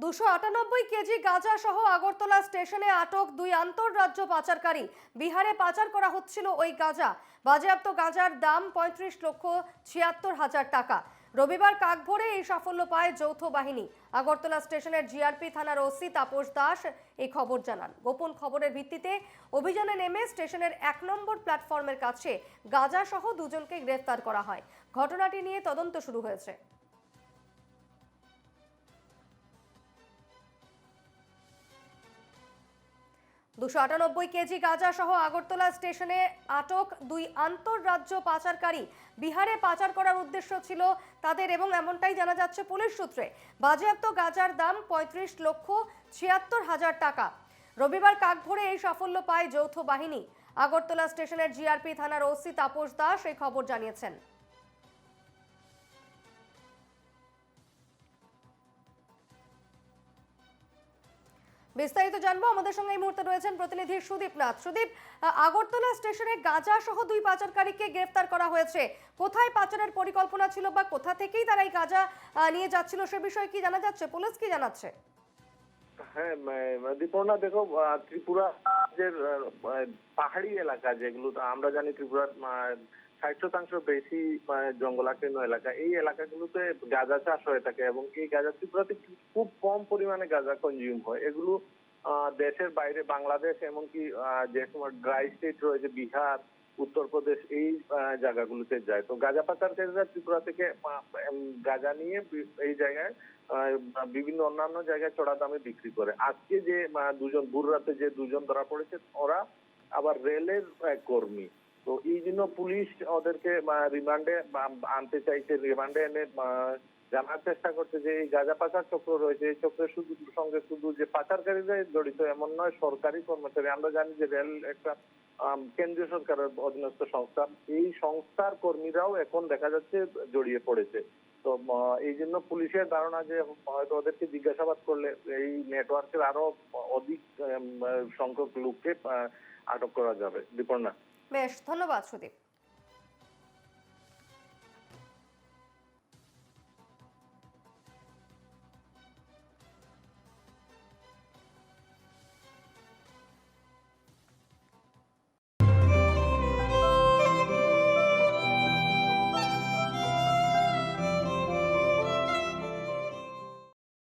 298 KG গাঁজা সহ আগরতলা স্টেশনে আটক দুই আন্তঃরাজ্য পাচারকারী। বিহারে পাচার করা হচ্ছিল ওই গাঁজা। বাজেয়াপ্ত গাঁজার দাম 35,76,000 টাকা। রবিবার কাকভোরে এই সাফল্য পায় যৌথ বাহিনী। আগরতলা স্টেশনের জিআরপি থানার ওসি তাপস দাস এই খবর জানান। গোপন খবরের ভিত্তিতে অভিযানে নেমে স্টেশনের 1 নম্বর প্ল্যাটফর্মের কাছে গাঁজা সহ দুজনকে গ্রেফতার করা হয়। ঘটনাটি নিয়ে তদন্ত শুরু হয়েছে। 298 কেজি গাঁজা সহ আগরতলা স্টেশনে আটক দুই আন্তঃরাজ্য পাচারকারী। বিহারে পাচার করার উদ্দেশ্য ছিল তাদের এবং এমনটাই জানা যাচ্ছে পুলিশ সূত্রে। বাজেয়াপ্ত গাঁজার দাম 35,76,000 টাকা। রবিবার কাকভোরে এই সাফল্য পায় যৌথ বাহিনী। আগরতলা স্টেশনের জিআরপি থানার ওসি তাপস দাস এই খবর জানিয়েছেন। বিস্তারিত জানবো, আমাদের সঙ্গে এই মুহূর্তে রয়েছেন প্রতিনিধি সুদীপ নাথ। সুদীপ, আগরতলা স্টেশনে গাঁজা সহ দুই পাচারকারীকে গ্রেফতার করা হয়েছে। কোথায় পাচারের পরিকল্পনা ছিল বা কোথা থেকেই তারা এই গাঁজা নিয়ে যাচ্ছিল সে বিষয়ে কি জানা যাচ্ছে? পুলিশ কি জানাচ্ছে? হ্যাঁ, দীপর্ণা, দেখো, ত্রিপুরা যে পাহাড়ি এলাকা যেগুলো আমরা জানি, ত্রিপুরার 60% বেশি জঙ্গলাকীর্ণ এলাকা। এই এলাকাগুলোতে গাঁজা চাষ হয়ে থাকে এবং এই গাঁজা ত্রিপুরাতে খুব কম পরিমাণে গাঁজা কনজিউম হয়। এগুলো দেশের বাইরে, বাংলাদেশ, এমনকি যে সময় ড্রাই স্টেট রয়েছে, বিহার, উত্তরপ্রদেশ, এই জায়গাগুলোতে যায়। তো গাঁজা পাচারকারীরা ত্রিপুরা থেকে গাঁজা নিয়ে এই জায়গায় বিভিন্ন অন্যান্য জায়গায় চড়া দামে বিক্রি করে। আজকে যে দুজন ভোর রাতে যে দুজন ধরা পড়েছে, ওরা আবার রেলের কর্মী। তো এই জন্য পুলিশ ওদেরকে রিমান্ডে আনতে চাইছে। রিমান্ডে এনে জানার চেষ্টা করছে যে এই গাঁজা পাচার চক্র রয়েছে, এই চক্রের সঙ্গে শুধু যে পাচারকারীরাই জড়িত এমন নয়, সরকারি কর্মচারী। আমরা জানি যে রেল একটা কেন্দ্রীয় সরকারের অধীনস্থ সংস্থা। এই সংস্থার কর্মীরাও এখন দেখা যাচ্ছে জড়িয়ে পড়েছে। তো এই জন্য পুলিশের ধারণা যে হয়তো ওদেরকে জিজ্ঞাসাবাদ করলে এই নেটওয়ার্কের আরো অধিক সংখ্যক লোককে আটক করা যাবে। দীপর্ণা, বেশ, ধন্যবাদ সুদীপ।